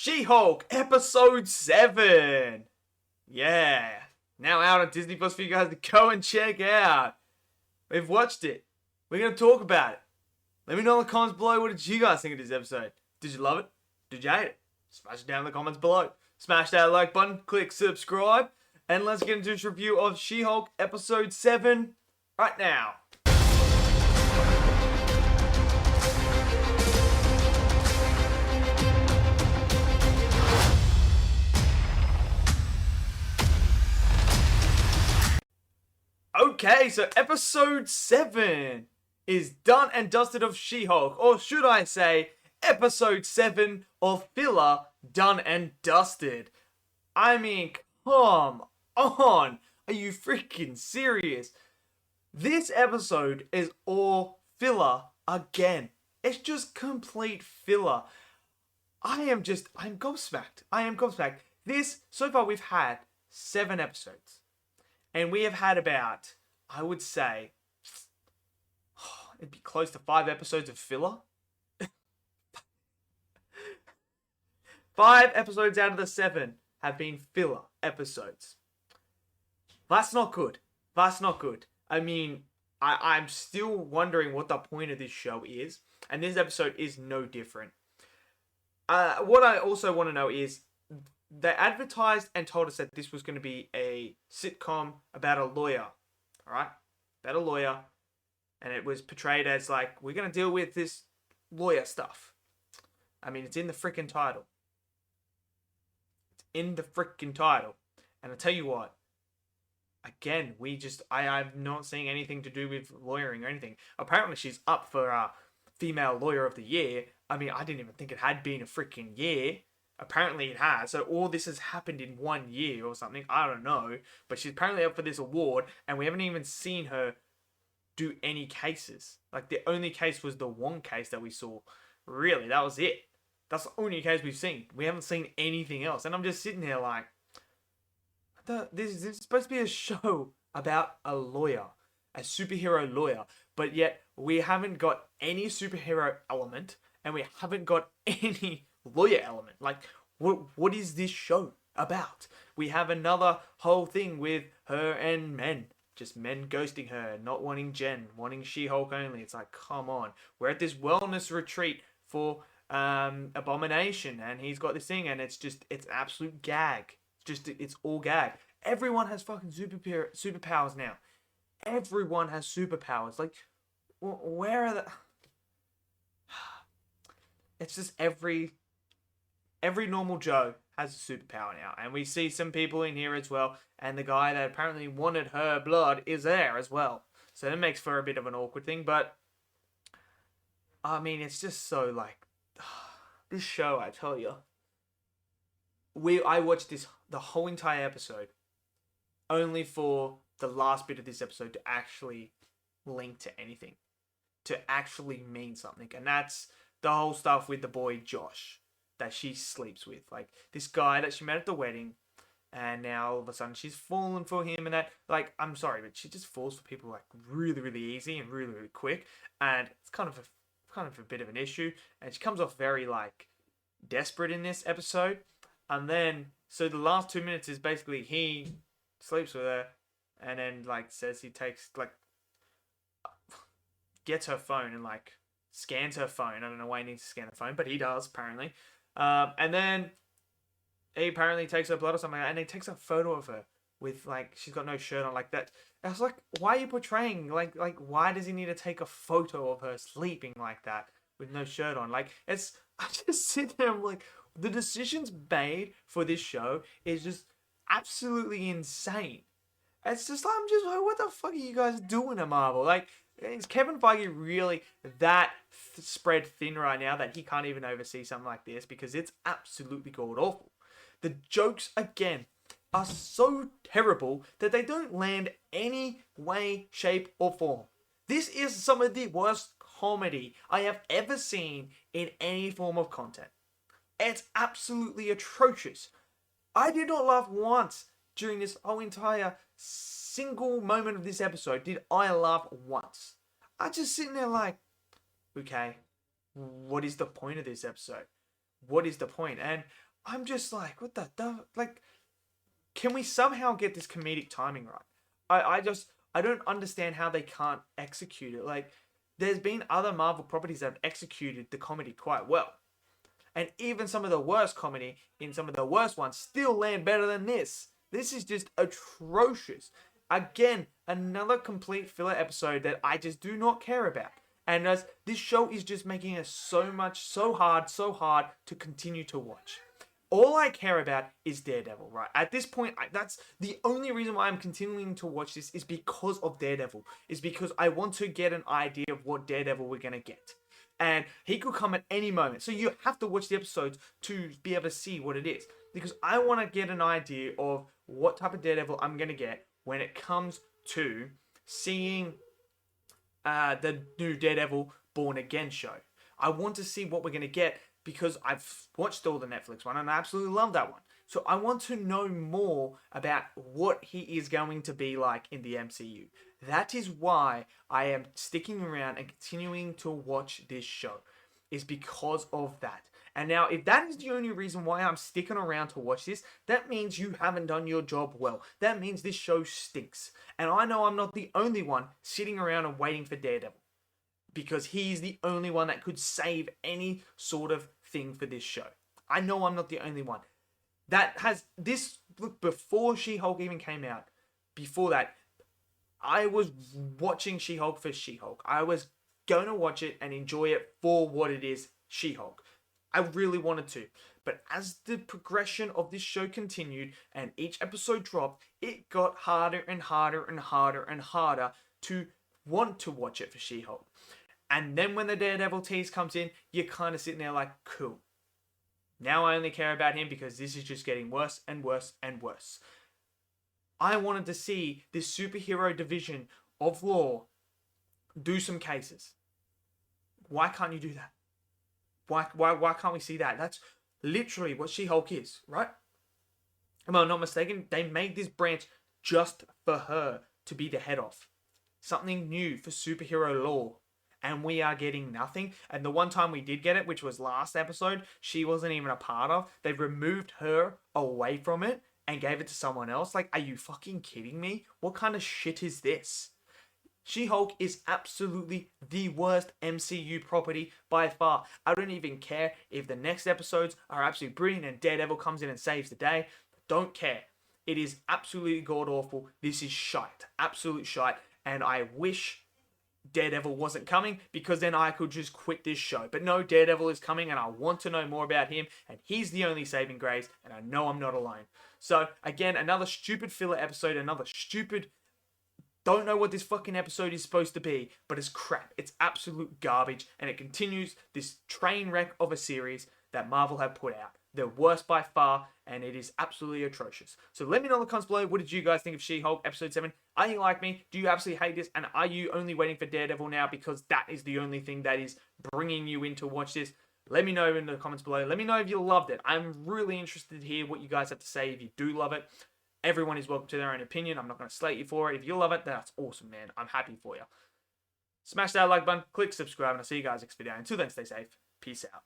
She-Hulk episode 7. Yeah. Now out on Disney Plus for you guys to go and check out. We've watched it. We're going to talk about it. Let me know in the comments below, what did you guys think of this episode? Did you love it? Did you hate it? Smash it down in the comments below. Smash that like button, click subscribe, and let's get into this review of She-Hulk episode 7 right now. Okay, so episode 7 is done and dusted of She-Hulk, or should I say, episode 7 of filler done and dusted. I mean, come on, are you freaking serious? This episode is all filler again. It's just complete filler. I'm gobsmacked. So far we've had 7 episodes. And we have had about, I would say, it'd be close to 5 episodes of filler. 5 episodes out of the 7 have been filler episodes. That's not good. I mean, I'm still wondering what the point of this show is. And this episode is no different. What I also want to know is, they advertised and told us that this was going to be a sitcom about a lawyer. Alright? About a lawyer. And it was portrayed as like, we're going to deal with this lawyer stuff. I mean, it's in the freaking title. And I tell you what. Again, I'm not seeing anything to do with lawyering or anything. Apparently she's up for Female Lawyer of the Year. I mean, I didn't even think it had been a freaking year. Apparently it has. So all this has happened in 1 year or something. I don't know. But she's apparently up for this award. And we haven't even seen her do any cases. Like, the only case was the one case that we saw. Really, that was it. That's the only case we've seen. We haven't seen anything else. And I'm just sitting here like, this is supposed to be a show about a lawyer. A superhero lawyer. But yet, we haven't got any superhero element. And we haven't got any lawyer element. Like, what is this show about? We have another whole thing with her and men. Just men ghosting her, not wanting Jen, wanting She-Hulk only. It's like, come on. We're at this wellness retreat for Abomination, and he's got this thing, and it's absolute gag. It's all gag. Everyone has fucking superpowers now. Everyone has superpowers. Like, where are the... It's just every normal Joe has a superpower now. And we see some people in here as well. And the guy that apparently wanted her blood is there as well. So that makes for a bit of an awkward thing. But, I mean, it's just so, like... This show, I tell you. I watched the whole entire episode. Only for the last bit of this episode to actually link to anything. To actually mean something. And that's the whole stuff with the boy Josh that she sleeps with. Like, this guy that she met at the wedding, and now all of a sudden she's fallen for him, and that, like, I'm sorry, but she just falls for people like really, really easy and really, really quick, and it's kind of a bit of an issue, and she comes off very, like, desperate in this episode. And then, so the last 2 minutes is basically he sleeps with her, and then, like, says he takes, like, gets her phone and, like, scans her phone. I don't know why he needs to scan her phone, but he does, apparently. And then he apparently takes her blood or something, and he takes a photo of her with, like, she's got no shirt on, like that. I was like, why are you portraying, like, why does he need to take a photo of her sleeping like that with no shirt on? Like, I just sit there, I'm like, the decisions made for this show is just absolutely insane. It's just, I'm just like, what the fuck are you guys doing at Marvel? Like, is Kevin Feige really that spread thin right now that he can't even oversee something like this? Because it's absolutely god-awful. The jokes, again, are so terrible that they don't land any way, shape, or form. This is some of the worst comedy I have ever seen in any form of content. It's absolutely atrocious. I did not laugh once during this whole entire single moment of this episode did I laugh once. I just sitting there like, okay, what is the point of this episode? What is the point? And I'm just like, what the like? Can we somehow get this comedic timing right? I don't understand how they can't execute it. Like, there's been other Marvel properties that have executed the comedy quite well. And even some of the worst comedy in some of the worst ones still land better than this. This is just atrocious. Again, another complete filler episode that I just do not care about. And as this show is just making us so hard to continue to watch. All I care about is Daredevil, right? At this point, that's the only reason why I'm continuing to watch this is because of Daredevil. Is because I want to get an idea of what Daredevil we're going to get. And he could come at any moment. So you have to watch the episodes to be able to see what it is. Because I want to get an idea of what type of Daredevil I'm going to get when it comes to seeing the new Daredevil Born Again show. I want to see what we're going to get because I've watched all the Netflix one and I absolutely love that one. So I want to know more about what he is going to be like in the MCU. That is why I am sticking around and continuing to watch this show, is because of that. And now, if that is the only reason why I'm sticking around to watch this, that means you haven't done your job well. That means this show stinks. And I know I'm not the only one sitting around and waiting for Daredevil, because he's the only one that could save any sort of thing for this show. I know I'm not the only one. That has this, look, before She-Hulk even came out, before that, I was watching She-Hulk for She-Hulk. I was going to watch it and enjoy it for what it is, She-Hulk. I really wanted to. But as the progression of this show continued and each episode dropped, it got harder and harder and harder and harder to want to watch it for She-Hulk. And then when the Daredevil tease comes in, you're kind of sitting there like, cool. Now I only care about him because this is just getting worse and worse and worse. I wanted to see this superhero division of law do some cases. Why can't you do that? Why can't we see that? That's literally what She-Hulk is, right? Am I not mistaken? They made this branch just for her to be the head of. Something new for superhero law. And we are getting nothing. And the one time we did get it, which was last episode, she wasn't even a part of. They've removed her away from it and gave it to someone else. Like, are you fucking kidding me? What kind of shit is this? She-Hulk is absolutely the worst MCU property by far. I don't even care if the next episodes are absolutely brilliant and Daredevil comes in and saves the day. Don't care. It is absolutely god-awful. This is shite. Absolute shite. And I wish Daredevil wasn't coming, because then I could just quit this show. But no, Daredevil is coming and I want to know more about him, and he's the only saving grace, and I know I'm not alone. So again, another stupid filler episode, another stupid, don't know what this fucking episode is supposed to be, but it's crap. It's absolute garbage, and it continues this train wreck of a series that Marvel have put out. The worst by far, and it is absolutely atrocious. So let me know in the comments below, what did you guys think of She-Hulk episode 7? Are you like me? Do you absolutely hate this? And are you only waiting for Daredevil now because that is the only thing that is bringing you in to watch this? Let me know in the comments below. Let me know if you loved it. I'm really interested to hear what you guys have to say if you do love it. Everyone is welcome to their own opinion. I'm not going to slate you for it. If you love it, that's awesome, man. I'm happy for you. Smash that like button, click subscribe, and I'll see you guys next video. Until then, stay safe. Peace out.